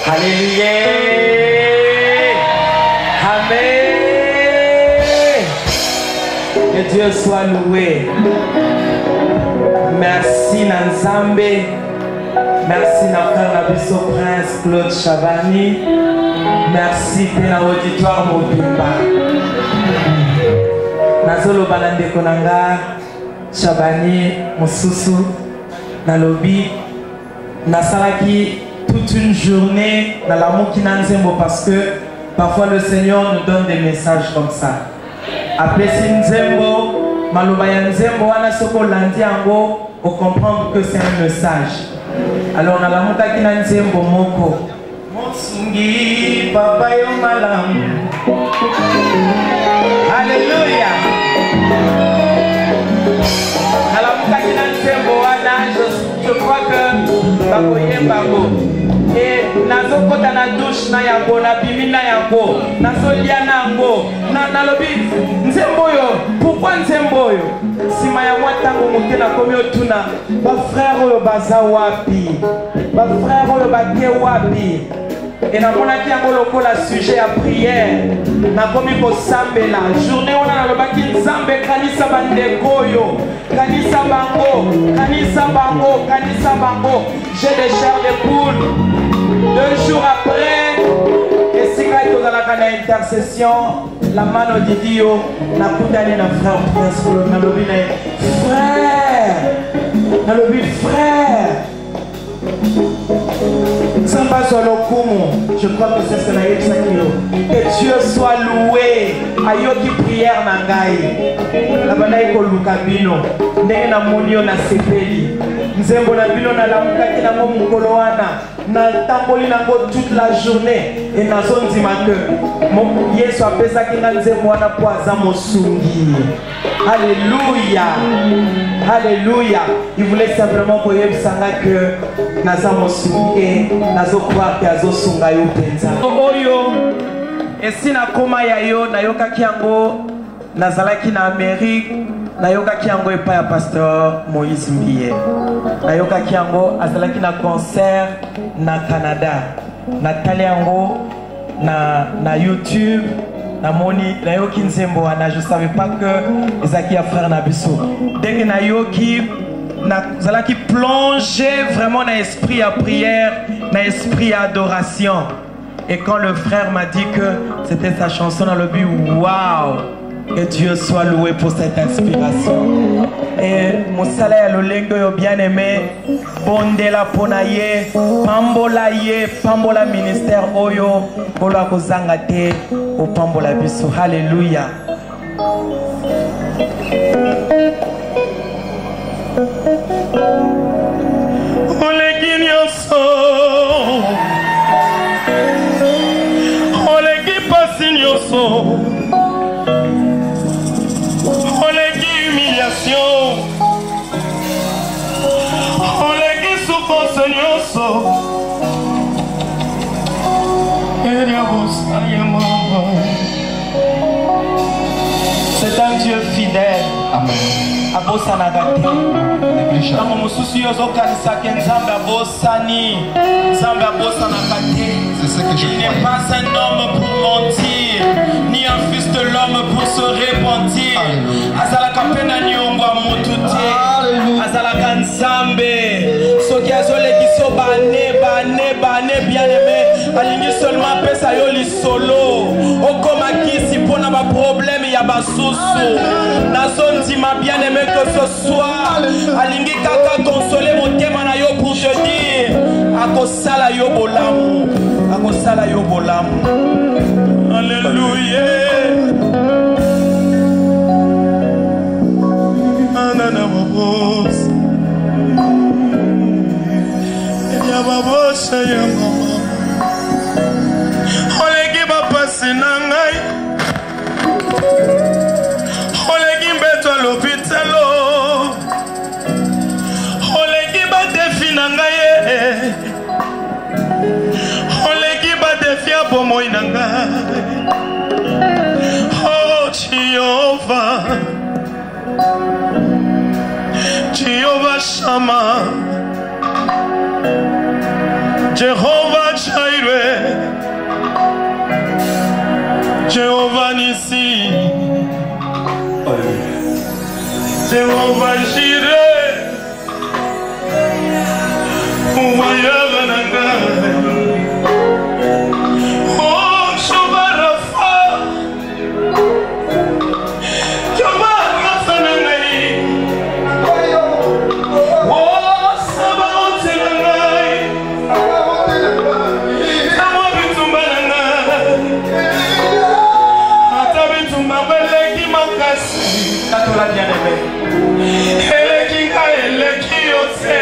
Alléluia. Amen. Que Dieu soit loué. Merci Nanzambe. Merci na frère Nabiso Prince Claude Chabani. Merci pour l'auditoire Mobimba. Nazolo Banande Konanga Chabani Mosusu Nalobi Nasalaki toute une journée dans l'amour qui n'enzembo parce que parfois le Seigneur nous donne des messages comme ça. Après Sinzembo, Malobaya Nzembo, Anasoko Landi Ango, on comprend que c'est un message. Alors, dans la montagne Nzembo Moko, Monsungi, Papa Yo Malam. Alléluia. Dans la montagne Nzembo, je crois que Bakoye Babo. Et nazo kota na douche na yango na bimi na yango nazo lia na yango na lobi nzembo yo pourquoi nzembo yo sima ya mwatango moke na komi otuna ba frère oyo baza wapi ba frère oyo bake wapi et na monaki yango lokola sujet ya prière na komi ko sambela journée on a lobaki nzambe kanisa bandeko yo kanisa bango kanisa bango kanisa bango j'ai des chairs de poule. 2 jours après, et si quand on a une intercession, la mano de Dieu n'a pas donné un frère Prince pour le frère, dans le but frère. Samba sur le Kumu, je crois que c'est ce que Dieu soit loué. Ayoki prière nangai. La banaï ko lukabino. Ndenge na monio na sepeli. Nzembo na bino na lamukaki na mo mukolo wana. Na tamboli na ngo toute la journée. Et na zonzi que Yesu apesaki na nzembo wana po aza mosungi. Alléluia. Alléluia. Il voulait simplement pour Yebsanga que naza mosungi et nazo croire que azo sunga yo penza. Oyo esi na koma ya yo nayoka kiango nazalaki na Amérique nayoka kiango epa ya pasteur Moïse Mbiye nayoka kiango azalaki na concert na Canada natali yango na YouTube na moni nayoki nzembo wana je savais pas que ezaki ya frère na biso denge nayoki nazalaki plonger vraiment dans l'esprit à prière dans l'esprit à adoration. Et quand le frère m'a dit que c'était sa chanson dans le but, waouh, que Dieu soit loué pour cette inspiration. Et mon salaire, le lengo bien aimé, Bondela Ponaye, Pambolaye, Pambola ministère Oyo, Kola Kozangate, au Pambola Biso. Alléluia. Olegi humiliation, olegi souffrance nyonso. C'est un Dieu fidèle. Amen. Abosanagate. Tango mususu yozo kanisa ke nzambe abosani. Nzambe abosanagate. C'est ce que je Il n'est pas un homme pour mentir, ni un fils de l'homme pour se repentir. Azalaka pena nyongwa mutute. Azalaka nzambe. Soki azole kiso bane bien aimé. Alingi seulement pesa yo li solo. Okoma kisi pona ba problème ya basusu. Nazondima bien aimé que ce soir. Alingi kaka consoler mon thème na yo pour te dire. Akosala yo bolamu. Akosala yo bolamu. Alléluia. Anana babos. Ya babos ya mama. Olegi bapasi na ngai. Olegi mbeto l'hôpitalo. Olegi ba defi na ngai. Olegi ba defi abomoy na ngai. Oh Jehovah, Jehovah Shammah, Jehovah Jireh. Jéhovah Nissi, Jéhovah Jireh, pourvoyeur Nangai, oh Jehovah Rapha, Jehovah Rapha Nangai, oh Sabaoth Nangai, Amo Bitumba Nangai, Ata Bitumba Beleki Makasi, Katola bien-aimé. Eleki Nga Eleki Yose,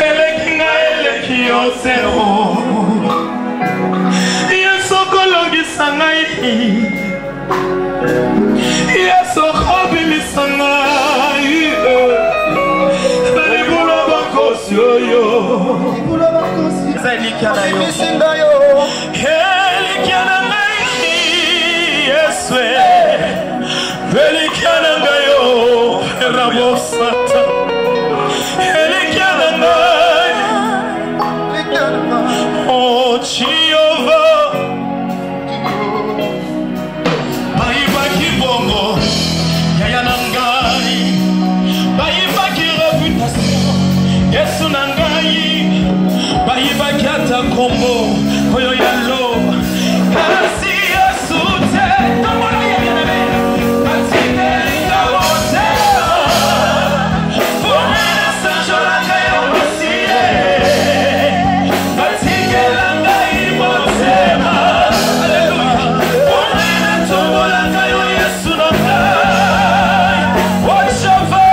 Eleki Nga Eleki Yose, Yesokologi Sangai, Yesokobili Sangai, Elikulo Bakosi Oyo, Elikiana yo. Elikiana Ngai, Yeswe, Elikiana Ngai yo, Rabosata, Elikiana Ngai, oh Jehovah, Baibaki Bongo, Yaya Nangai, Baibaki Reputation, Yesu Nangai, Baibaki Ata Kombo, Oyo Yalo, Kasi Yesu Te, Tomolo Yene, Kasi Terika Wote, Fomena Sanjolanga Yomosie, Kasi Kelanga Imotema, Alleluia, Fomena Tomolanga Yo Yesu Nangai, Oh Jehovah,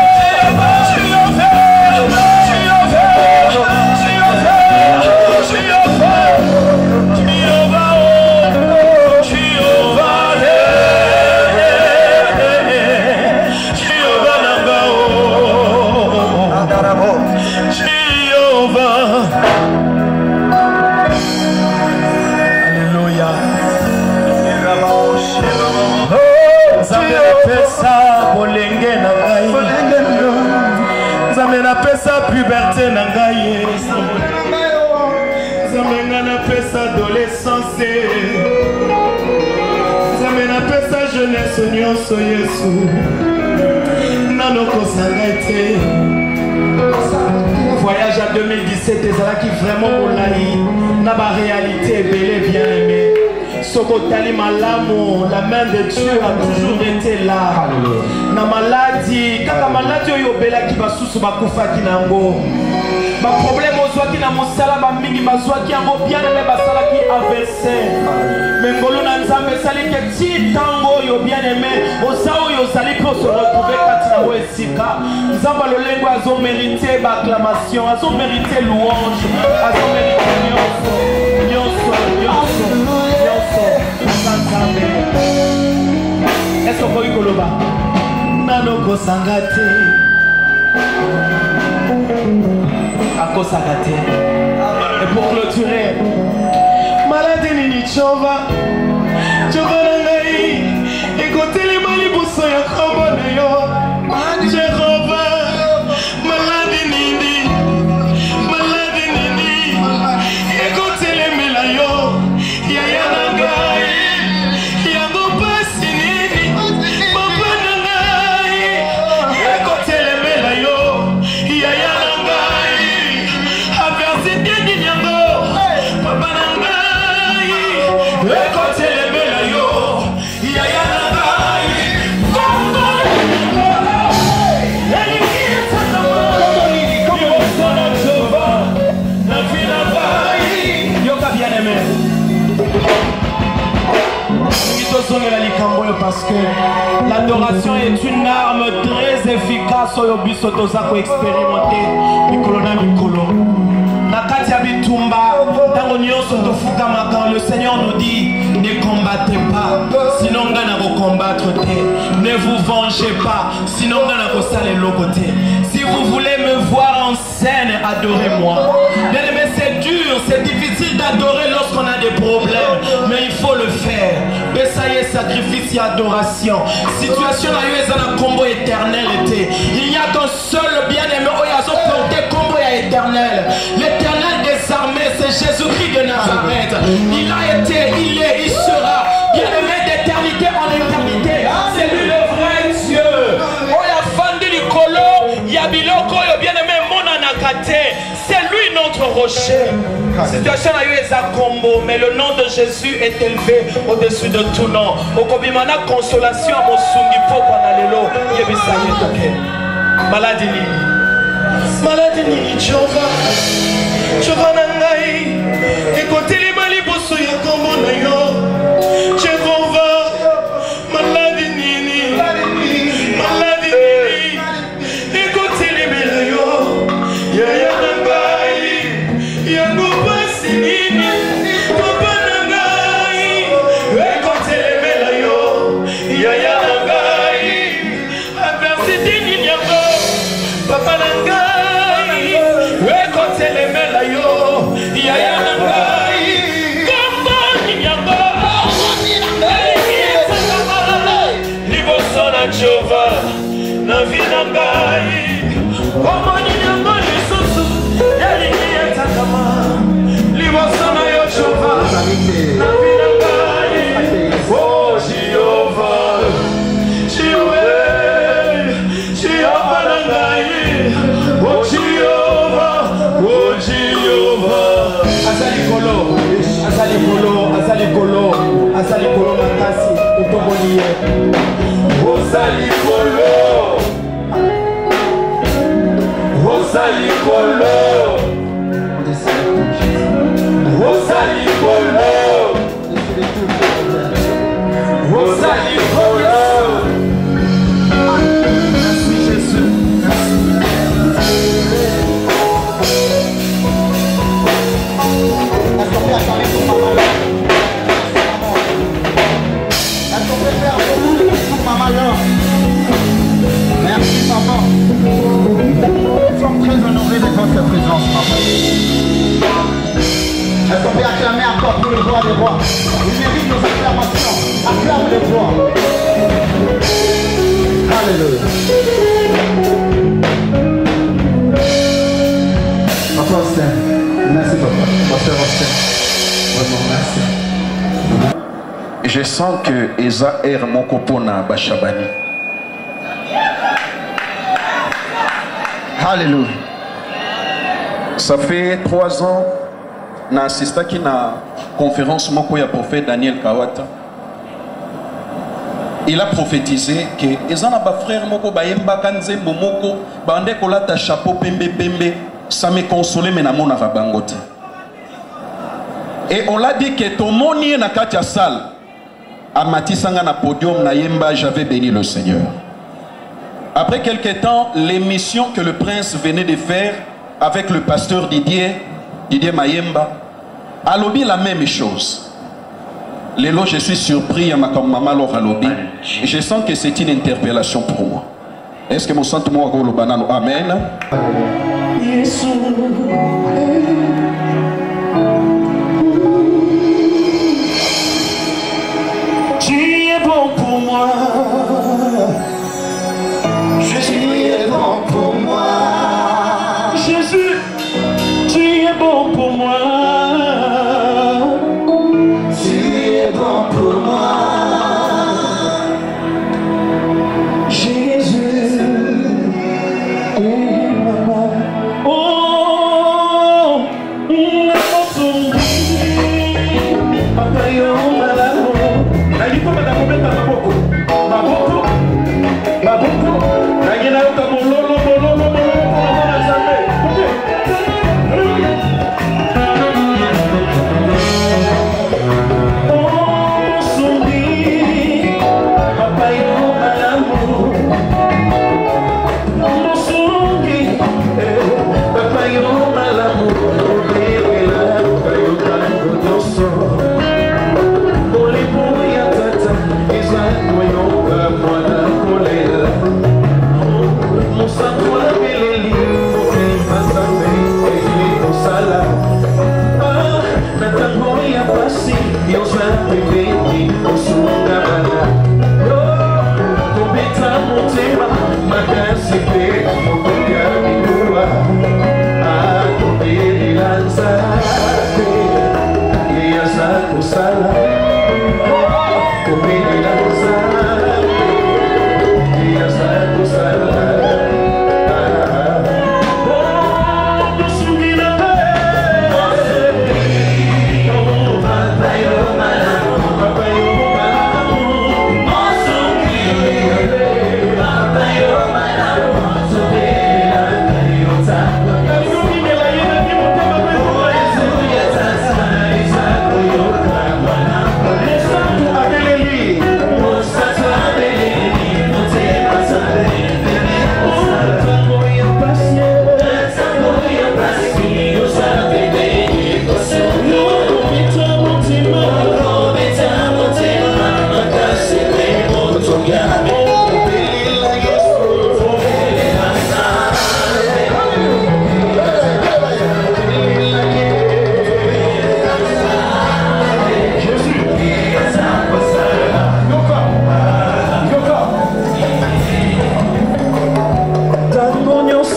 Pesa puberté nangaye, zamena na pesa adolescence, zamena pesa jeunesse nyonso Yesu, nanoko sangate. Voyage à 2017, ezalaki vraiment molai na ba réalité belé bien aimé. Sokotali malamu, la main de Dieu a toujours été là. Na maladie, kaka maladie oyo belaki basusu bakufaki nango. Ba problème ozwaki na mosala ba mingi bazwaki yango bien aimé basalaki AVC. Mengolo na Nzambe sali ke ti tango yo bien aimé, oza oyo sali ko se retrouver kati na wesika. Nzamba lolengo azo mériter ba acclamation, azo mériter louange, azo mériter nyonso, nyonso, nyonso. Est-ce qu'on peut y coloba? Nanoko sangate, Ako sagate. Et pour clôturer, maladie nini chova, chova nangai, écoutez les malibuso ya kombo na yo, Jehova, maladie nini, écoutez les melayo, yaya nangai. Parce que l'adoration est une arme très efficace au bisoto zako expérimenté mikolo na mikolo na kati ya bitumba tango nyonso tofukama quand le Seigneur nous dit ne combattez pas sinon nga na ko combattre te, ne vous vengez pas sinon nga na ko sala eloko te. Si vous voulez me voir en scène, adorez-moi. Bien aimé, c'est dur, c'est difficile d'adorer lorsqu'on a des problèmes, mais il faut le faire. Bessaye sacrifice et adoration. Situation na yo ezana combo éternel était. Il n'y a qu'un seul bien-aimé oyazo porter combo éternel. L'éternel des armées, c'est Jésus-Christ de Nazareth. Il a été, il est, il Yabiloko, bien-aimé, mon anakate. C'est lui notre rocher. Situation a eu Ezakombo, mais le nom de Jésus est élevé au-dessus de tout nom. Okobimana consolation à mon sungi poko nalelo. Yebisaye toke. Maladie nini. Maladie nini Jehova. Jehova nangai. Écoutez les malibosso ya kombo na yo. Jehova. Maladie nini. Maladie nini. Écoutez les melayo. Ya nangai. Yango pasi nini. Papa nangai. Écoutez les melayo. Ya nangai. Adversité nini yango. Papa nangai. Écoutez les melayo. Ya nangai. Kombo nini yango. Liboso na Jehova. Na vie nangai. Kombo nini yango lisusu. Yalingi etakama. Liboso na yo Jehova. Na vie nangai. Oh Jehova. Jehova nangai. Oh Jehova. Oh Jehova. Azali kolo. Azali kolo. Azali kolo. Azali kolo makasi. Utoboliye. Azali kolo. Azali kolo. Azali kolo. Azali kolo. Merci Jésus. Est-ce qu'on peut acclamer pour maman là? Est-ce qu'on peut faire beaucoup pour maman là? Merci maman. Nous sommes très honorés de votre présence maman. Est-ce qu'on peut acclamer encore pour le roi des rois? Il mérite nos acclamations. Acclame le roi. Alléluia. Papa Austin. Merci papa. Pasteur Austin. Vraiment merci. Je sens que Eza er mokopona bashabani. Alléluia. Ça fait 3 ans na assisté qui na conférence moko ya prophète Daniel Kawata. Il a prophétisé que Eza na ba frère moko ba yemba kanzembo moko ba ande kolata chapeau pembe pembe ça me consolait mais na mona bangote. Et on l'a dit que ton monier na katia salle a matisanga na podium na yemba j'avais béni le Seigneur. Après quelques temps, l'émission que le prince venait de faire avec le pasteur Didier Mayemba, a lobby la même chose. Lélo, je suis surpris à ma maman Laura lobby. Et je sens que c'est une interpellation pour moi. Est-ce que mon sentiment est le banane? Amen. Tu es bon pour moi. Tu es bon pour moi. Jésus, tu es bon pour moi. Tu es bon pour moi. Jésus et maman. Oh, papa yo malamo. Nagi ko madamo beta maboko. Maboko. Nagi na yo kamololo.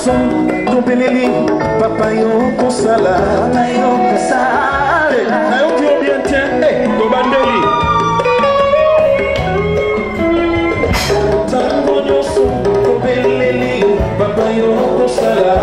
nyonso tobeleli papa yo kosala nayoki yo bien te tobandeli tango nyonso tobeleli papa yo kosala